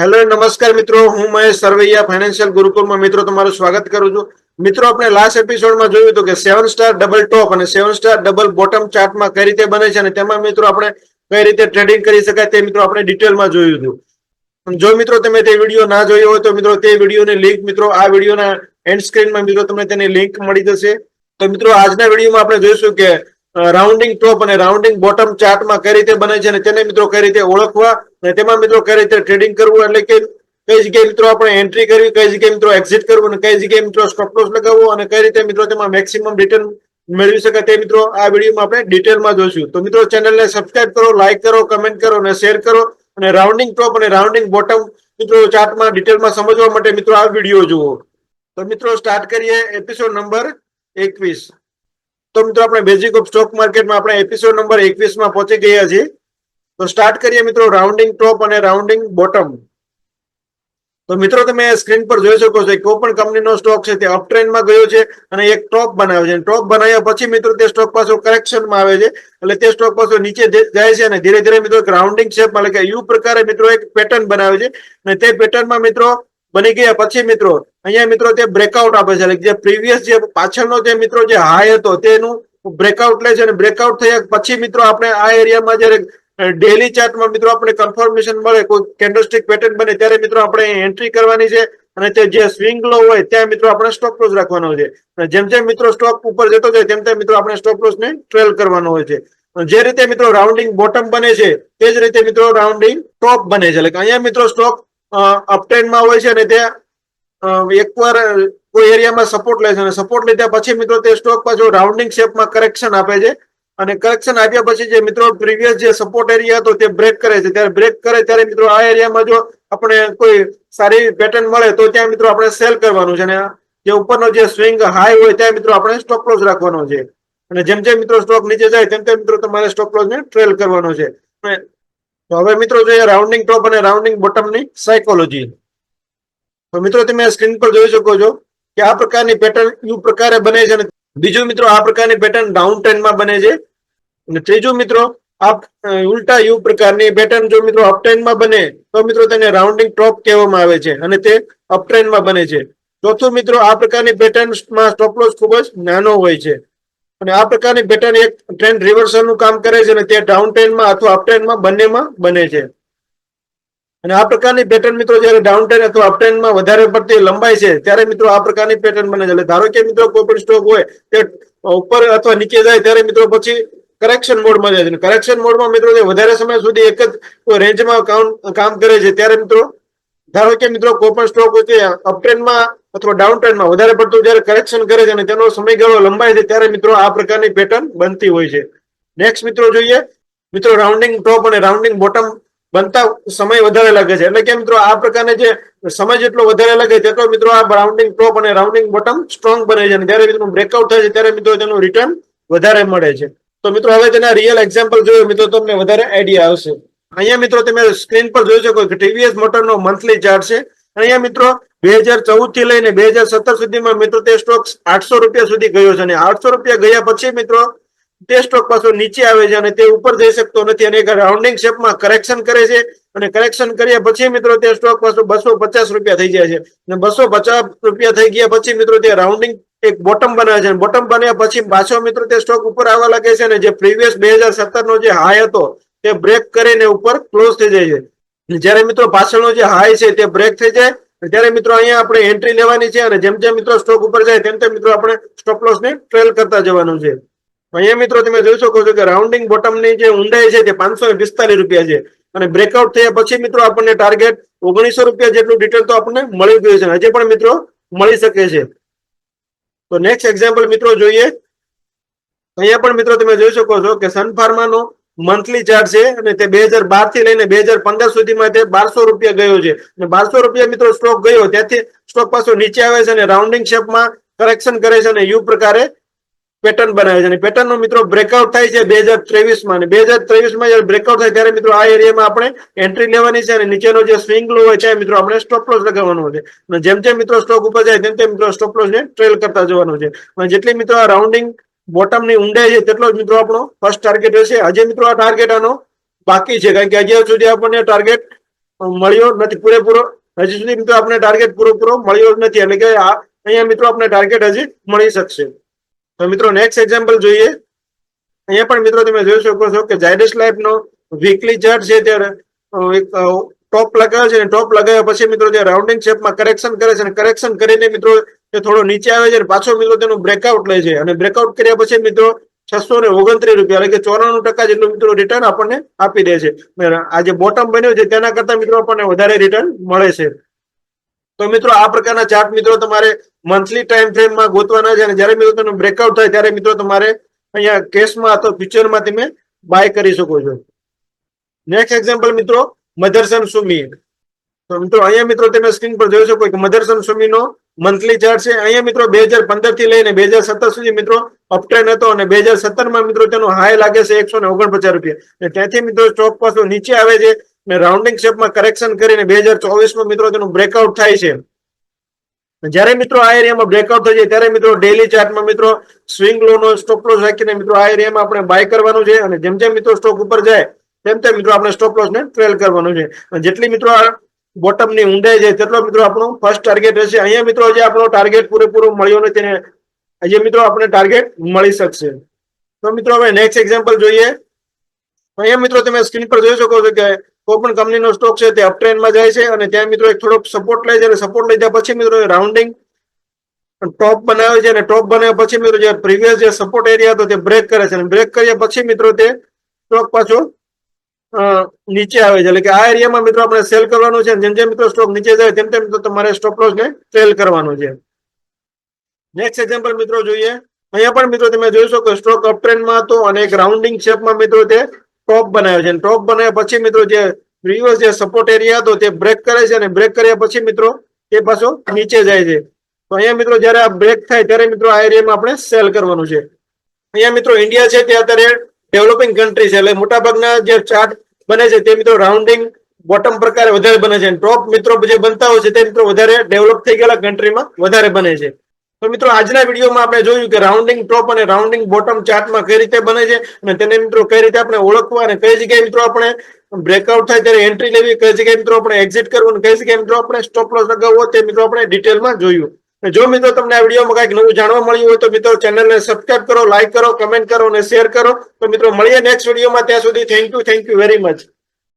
Hello નમસ્કાર મિત્રો, હું મહેશ સરવૈયા ફાઇનાન્શિયલ ગુરુકુળમાં મિત્રો તમારું સ્વાગત કરું છું. મિત્રો આપણે લાસ્ટ એપિસોડમાં જોયું હતું કે 7 સ્ટાર ડબલ ટોપ અને 7 સ્ટાર ડબલ બોટમ ચાર્ટમાં કઈ રીતે બને છે અને તેમાં મિત્રો આપણે કઈ રીતે ટ્રેડિંગ કરી શકાય તે મિત્રો આપણે ડિટેલમાં જોયું હતું. જો મિત્રો તમે તે વિડીયો ના જોયો હોય તો મિત્રો તે વિડીયોની લિંક મિત્રો આ વિડીયોના એન્ડ સ્ક્રીનમાં મિત્રો તમને તેની લિંક મળી જશે. તો મિત્રો આજના વિડીયોમાં આપણે જોઈશું કે રાઉન્ડિંગ ટોપ અને રાઉન્ડિંગ બોટમ ચાર્ટમાં કઈ રીતે બને છે અને તેને મિત્રો કઈ રીતે ઓળખવા અને તેમાં મિત્રો કઈ રીતે ટ્રેડિંગ કરવું, એટલે કે કઈ જગ્યાએ મિત્રો આપણે એન્ટ્રી કરવી, કઈ જગ્યાએ મિત્રો એક્ઝિટ કરવું અને કઈ જગ્યાએ મિત્રો સ્ટોપ લોસ લગાવવો અને કઈ રીતે મિત્રો તેમાં મેક્સિમમ રિટર્ન મેળવી શકાય તે મિત્રો આ વિડીયોમાં આપણે ડિટેલમાં જોઈશું. તો મિત્રો ચેનલને સબસ્ક્રાઇબ કરો, લાઈક કરો, કમેન્ટ કરો અને શેર કરો અને રાઉન્ડિંગ ટોપ અને રાઉન્ડિંગ બોટમ મિત્રો ચાર્ટમાં ડિટેલમાં સમજવા માટે મિત્રો આ વિડીયો જુઓ. તો મિત્રો સ્ટાર્ટ કરીએ એપિસોડ નંબર 21. તો મિત્રો આપણે બેઝિક ઓફ સ્ટોક માર્કેટમાં આપણે એપિસોડ નંબર 21 માં પહોંચી ગયા છીએ. તો સ્ટાર્ટ કરીએ મિત્રો રાઉન્ડિંગ ટોપ અને રાઉન્ડિંગ બોટમ. તો મિત્રો તમે સ્ક્રીન પર જોઈ શકો છો કોઈ પણ કંપનીનો સ્ટોક છે તે અપ ટ્રેન્ડમાં ગયો છે અને એક ટોપ બનાવ્યો છે. ટોપ બનાવ્યા પછી મિત્રો તે સ્ટોક પાછો કરેક્શનમાં આવે છે, એટલે તે સ્ટોક પાછો નીચે જાય છે અને ધીરે ધીરે મિત્રો એક રાઉન્ડિંગ શેપમાં એટલે કે યુ પ્રકારે મિત્રો એક પેટર્ન બનાવે છે અને તે પેટર્નમાં મિત્રો બની ગયા પછી મિત્રો અહીંયા મિત્રો તે બ્રેકઆઉટ આપે છે, એટલે જે પ્રીવિયસ જે પાછળનો જે મિત્રો જે હાઈ હતો તેનું બ્રેકઆઉટ લે છે અને બ્રેકઆઉટ થયા પછી મિત્રો આપણે આ એરિયામાં જ્યારે ડેલી ચાર્ટમાં મિત્રો આપણે કન્ફર્મેશન મળે, કોઈ કેન્ડલસ્ટિક પેટર્ન બને ત્યારે મિત્રો આપણે એન્ટ્રી કરવાની છે અને તે જે સ્વિંગ લો હોય ત્યાં મિત્રો આપણે સ્ટોપ લોસ રાખવાનો છે. અને જેમ જેમ મિત્રો સ્ટોક ઉપર જતો જાય તેમ તેમ મિત્રો આપણે સ્ટોપ લોસ ને ટ્રેલ કરવાનો હોય છે. જે રીતે મિત્રો રાઉન્ડિંગ બોટમ બને છે તે જ રીતે મિત્રો રાઉન્ડિંગ ટોપ બને છે. એટલે અહીંયા મિત્રો સ્ટોક અપટ્રેન્ડમાં હોય છે અને તે એકવાર કોઈ એરિયામાં સપોર્ટ લે છે અને સપોર્ટ લીધા પછી મિત્રો તે સ્ટોક પાછો રાઉન્ડિંગ શેપમાં કરેક્શન આપે છે અને કરેક્શન આપ્યા પછી જે મિત્રો પ્રીવિયસ જે સપોર્ટ એરિયા હતો તે બ્રેક કરે છે. ત્યારે બ્રેક કરે ત્યારે મિત્રો આ એરિયામાં જો આપણે કોઈ સારી પેટર્ન મળે તો ત્યાં મિત્રો આપણે સેલ કરવાનું છે અને જે ઉપરનો જે સ્વિંગ હાઈ હોય ત્યાં મિત્રો આપણે સ્ટોપ લોસ રાખવાનો છે. અને જેમ જેમ મિત્રો સ્ટોક નીચે જાય તેમ તેમ મિત્રો તમારે સ્ટોપ લોસ ને ટ્રેલ કરવાનો છે. તો હવે મિત્રો જોઈએ રાઉન્ડિંગ ટોપ અને રાઉન્ડિંગ બોટમની સાયકોલોજી. તો મિત્રો તમે સ્ક્રીન પર જોઈ શકો છો કે આ પ્રકારની પેટર્ન યુ પ્રકારે બને છે અને બીજું મિત્રો આ પ્રકારની પેટર્ન ડાઉન ટ્રેન્ડમાં બને છે અને ત્રીજું મિત્રો આ ઉલટા યુ પ્રકારની પેટર્ન જો મિત્રો અપ ટ્રેન્ડમાં બને તો મિત્રો તેને રાઉન્ડિંગ ટોપ કહેવામાં આવે છે અને તે અપ ટ્રેન્ડમાં બને છે. ચોથું મિત્રો આ પ્રકારની પેટર્નમાં સ્ટોપ લોસ ખૂબ જ નાનો હોય છે અને આ પ્રકારની પેટર્ન એક ટ્રેન્ડ રિવર્સલનું કામ કરે છે અને તે ડાઉન ટ્રેન્ડમાં અથવા અપ ટ્રેન્ડમાં બંનેમાં બને છે. અને આ પ્રકારની પેટર્ન મિત્રો જયારે ડાઉન ટ્રેન્ડ અથવા અપ ટ્રેન્ડમાં વધારે પડતી લંબાઈ છે ત્યારે મિત્રો આ પ્રકારની પેટર્ન બને છે. એટલે ધારો કે મિત્રો કોઈ પણ સ્ટોક હોય તે ઉપર અથવા નીચે જાય ત્યારે મિત્રો પછી કરેક્શન મોડમાં જાય છે. કરેક્શન મોડમાં મિત્રો વધારે સમય સુધી એક જ રેન્જમાં કામ કરે છે ત્યારે મિત્રો ધારો કે મિત્રો કોઈ પણ સ્ટોક હોય તે અપ ટ્રેન્ડમાં અથવા ડાઉન ટ્રેન્ડમાં વધારે પડતું જયારે કરેક્શન કરે છે અને તેનો સમયગાળો લંબાય છે ત્યારે મિત્રો આ પ્રકારની પેટર્ન બનતી હોય છે. નેક્સ્ટ મિત્રો જોઈએ મિત્રો રાઉન્ડિંગ ટોપ અને રાઉન્ડિંગ બોટમ બનતા સમય વધારે લાગે છે. એટલે કે મિત્રો આ પ્રકારને જે સમય જેટલો વધારે લાગે તેટલો મિત્રો આ રાઉન્ડિંગ ટોપ અને રાઉન્ડિંગ બોટમ સ્ટ્રોંગ બને છે અને જ્યારે મિત્રો બ્રેકઆઉટ થાય છે ત્યારે મિત્રો તેનું રિટર્ન વધારે મળે છે. તો મિત્રો હવે તેના રિયલ એક્ઝામ્પલ જોયો મિત્રો તમને વધારે આઈડિયા આવશે. અહીંયા મિત્રો તમે સ્ક્રીન પર જોઈ શકો કે ટીવીએસ મોટરનો મંથલી ચાર્ટ છે. અહીંયા મિત્રો 2014 થી લઈને 2017 સુધીમાં મિત્રો તે સ્ટોક 800 રૂપિયા સુધી ગયો છે અને 800 રૂપિયા ગયા પછી મિત્રો તે સ્ટોક પાછો નીચે આવે છે અને તે ઉપર જઈ શકતો નથી અને એક રાઉન્ડિંગ શેપમાં કરેક્શન કરે છે અને કરેક્શન કર્યા પછી મિત્રો તે સ્ટોક પાછો 250 રૂપિયા થઈ જાય છે અને 250 રૂપિયા થઈ ગયા પછી મિત્રો તે રાઉન્ડિંગ એક બોટમ બનાવે છે. બોટમ બન્યા પછી પાછો મિત્રો તે સ્ટોક ઉપર આવવા લાગે છે અને જે પ્રીવિયસ 2017 નો જે હાઈ હતો તે બ્રેક કરીને ઉપર ક્લોઝ થઈ જાય છે. જ્યારે મિત્રો પાછળનો જે હાઈ છે તે બ્રેક થઈ જાય ત્યારે મિત્રો અહીંયા આપણે એન્ટ્રી લેવાની છે અને જેમ જેમ મિત્રો સ્ટોક ઉપર જાય તેમ તેમ મિત્રો આપણે સ્ટોપ લોસ ને ટ્રેલ કરતા જવાનું છે. અહીંયા મિત્રો તમે જોઈ શકો છો કે રાઉન્ડિંગ બોટમની જે ઊંડાઈ છે તે 545 રૂપિયા છે અને બ્રેકઆઉટ થયા પછી મિત્રો આપણને ટાર્ગેટ 1900 રૂપિયા જેટલું ડિટેલ તો આપણને મળી ગયું છે, હજી પણ મિત્રો મળી શકે છે. તો નેક્સ્ટ એક્ઝામ્પલ મિત્રો જોઈએ. અહીંયા પણ મિત્રો તમે જોઈ શકો છો કે સન ફાર્માનો મંથલી ચાર્ટ છે અને તે 2012 થી લઈને 2015 સુધીમાં તે 1200 રૂપિયા ગયો છે અને 1200 રૂપિયા મિત્રો સ્ટોક ગયો ત્યાંથી સ્ટોક પાછો નીચે આવે છે અને રાઉન્ડિંગ શેપમાં કરેક્શન કરે છે અને યુ પ્રકારે પેટર્ન બનાવે છે અને પેટર્ન નો મિત્રો બ્રેકઆઉટ થાય છે 2023 માં અને 2023 માં જયારે બ્રેકઆઉટ થાય ત્યારે મિત્રો આ એરિયામાં આપણે એન્ટ્રી લેવાની છે અને નીચેનો જે સ્વિંગ લો હોય ત્યાં મિત્રો આપણે સ્ટોપ લોસ લગાવવાનો છે અને જેમ જેમ મિત્રો સ્ટોક ઉપર જાય તેમ તેમ મિત્રો સ્ટોપ લોસ ને ટ્રેલ કરતા જવાનું છે. અને જેટલી મિત્રો આ રાઉન્ડિંગ બોટમની ઊંડાઈ છે તેટલો જ મિત્રો આપણો ફર્સ્ટ ટાર્ગેટ રહેશે. હજી મિત્રો આ ટાર્ગેટ આનો બાકી છે કારણ કે હજી સુધી આપણને ટાર્ગેટ મળ્યો નથી પૂરેપૂરો, હજી સુધી મિત્રો આપણે ટાર્ગેટ પૂરો મળ્યો નથી, એટલે કે અહીંયા મિત્રો આપણે ટાર્ગેટ હજી મળી શકશે. તો મિત્રો નેક્સ્ટ એક્ઝામ્પલ જોઈએ. અહીંયા પણ મિત્રો તમે જોઈ શકો છો કે ઝાયડસ લાઈફ નો વીકલી ચાર્ટ છે ત્યારે એક ટોપ લગાવે છે, ટોપ લગાવ્યા પછી મિત્રો જે રાઉન્ડિંગ શેપમાં કરેક્શન કરે છે, અને કરેક્શન કરીને મિત્રો તે થોડો નીચે આવે છે, પાછો મિત્રો તેનું બ્રેકઆઉટ લે છે, અને બ્રેકઆઉટ કર્યા પછી મિત્રો 629 રૂપિયા એટલે કે 94% જેટલું મિત્રો રિટર્ન આપણને આપી દે છે. આ જે બોટમ બન્યું છે તેના કરતા મિત્રો આપણને વધારે રિટર્ન મળે છે. તો મિત્રો આ પ્રકારના ચાર્ટ મિત્રો તમારે મંથલી ટાઈમ ફ્રેમમાં ગોતવાના છે, અને જ્યારે મિત્રો તેનું બ્રેકઆઉટ થાય ત્યારે મિત્રો તમારે અહીંયા કેશમાં અથવા ફ્યુચરમાં તમે બાય કરી શકો છો. નેક્સ્ટ એક્ઝામ્પલ મિત્રો મધરસન સુમી. તો મિત્રો અહીંયા મિત્રો તમે સ્ક્રીન પર જોઈ શકો કે મધરસન સુમી નો મંથલી ચાર્ટ છે. અહીંયા મિત્રો 2015 થી લઈને 2017 સુધી મિત્રો અપટ્રેન્ડ હતો, અને 2017 માં મિત્રો તેનો હાઈ લાગે છે 149 રૂપિયા, અને ત્યાંથી મિત્રો સ્ટોક પાછો નીચે આવે છે, અને રાઉન્ડિંગ શેપમાં કરેક્શન કરીને 2024 માં મિત્રો તેનું બ્રેકઆઉટ થાય છે. જ્યારે મિત્રો આ એરિયામાં બ્રેકઆઉટ થઈ જાય ત્યારે મિત્રો ડેલી ચાર્ટમાં મિત્રો સ્વિંગ લો નો સ્ટોપ લોસ રાખીને મિત્રો આ એરિયામાં આપણે બાય કરવાનું છે, અને જેમ જેમ મિત્રો સ્ટોક ઉપર જાય તેમ તેમ મિત્રો આપણે સ્ટોપ લોસ ને ટ્રેલ કરવાનું છે. જેટલી મિત્રો આ બોટમ ની ઊંડાઈ છે તેટલો મિત્રો આપણો ફર્સ્ટ ટાર્ગેટ હશે. અહીંયા મિત્રો જે આપણો ટાર્ગેટ પૂરેપૂરો મળ્યો નથી, તેને હજી મિત્રો આપણે ટાર્ગેટ મળી શકશે. તો મિત્રો હવે નેક્સ્ટ એક્ઝામ્પલ જોઈએ. અહીંયા મિત્રો તમે સ્ક્રીન પર જોઈ શકો છો કે કોઈ પણ કંપનીનો સ્ટોક છે તે અપ ટ્રેન્ડમાં જાય છે, અને ત્યાં મિત્રો એક થોડોક સપોર્ટ લે છે, અને સપોર્ટ લીધા પછી મિત્રો રાઉન્ડિંગ ટોપ બનાવે છે, અને ટોપ બનાવ્યા પછી મિત્રો જે પ્રીવિયસ જે સપોર્ટ એરિયા હતો તે બ્રેક કરે છે, અને બ્રેક કર્યા પછી મિત્રો તે સ્ટોક પાછો નીચે આવે છે, એટલે કે આ એરિયામાં મિત્રો આપણે સેલ કરવાનું છે. જેમ જેમ મિત્રો સ્ટોક નીચે જાય તેમ તેમ મિત્રો તમારે સ્ટોપ લોસ ને સેલ કરવાનું છે. નેક્સ્ટ એક્ઝામ્પલ મિત્રો જોઈએ. અહીંયા પણ મિત્રો તમે જોઈ શકો સ્ટોક અપ ટ્રેન્ડમાં હતો, અને એક રાઉન્ડિંગ શેપમાં મિત્રો તે ટોપ બનાવ્યો છે, ટોપ બનાવ્યા પછી મિત્રો જે પ્રીવિયસ જે સપોર્ટ એરિયા હતો તે બ્રેક કરે છે, અને બ્રેક કર્યા પછી મિત્રો તે પાછો નીચે જાય છે. તો અહીંયા મિત્રો જયારે આ બ્રેક થાય ત્યારે મિત્રો આ એરિયામાં આપણે સેલ કરવાનું છે. અહીંયા મિત્રો ઇન્ડિયા છે તે અત્યારે ડેવલપિંગ કન્ટ્રી છે, એટલે મોટાભાગના જે ચાર્ટ બને છે તે મિત્રો રાઉન્ડિંગ બોટમ પ્રકારે વધારે બને છે, ટોપ મિત્રો જે બનતા હોય છે તે મિત્રો વધારે ડેવલપ થઈ ગયેલા કન્ટ્રીમાં વધારે બને છે. તો મિત્રો આજના વિડીયોમાં આપણે જોયું કે રાઉન્ડિંગ ટોપ અને રાઉન્ડિંગ બોટમ ચાર્ટમાં કઈ રીતે બને છે, અને તેને મિત્રો કઈ રીતે આપણે ઓળખવા, અને કઈ જગ્યાએ મિત્રો આપણે બ્રેકઆઉટ થાય ત્યારે એન્ટ્રી લેવી, કઈ જગ્યાએ મિત્રો આપણે એક્ઝિટ કરવું, કઈ જગ્યાએ મિત્રો આપણે સ્ટોપ લોસ લગાવવો, તે મિત્રો આપણે ડિટેલમાં જોયું. જો મિત્રો તમને આ વિડીયોમાં કંઈક નવું જાણવા મળ્યું હોય તો મિત્રો ચેનલને સબસ્ક્રાઇબ કરો, લાઈક કરો, કમેન્ટ કરો અને શેર કરો. તો મિત્રો મળીએ નેક્સ્ટ વિડીયોમાં. ત્યાં સુધી થેન્ક યુ વેરી મચ.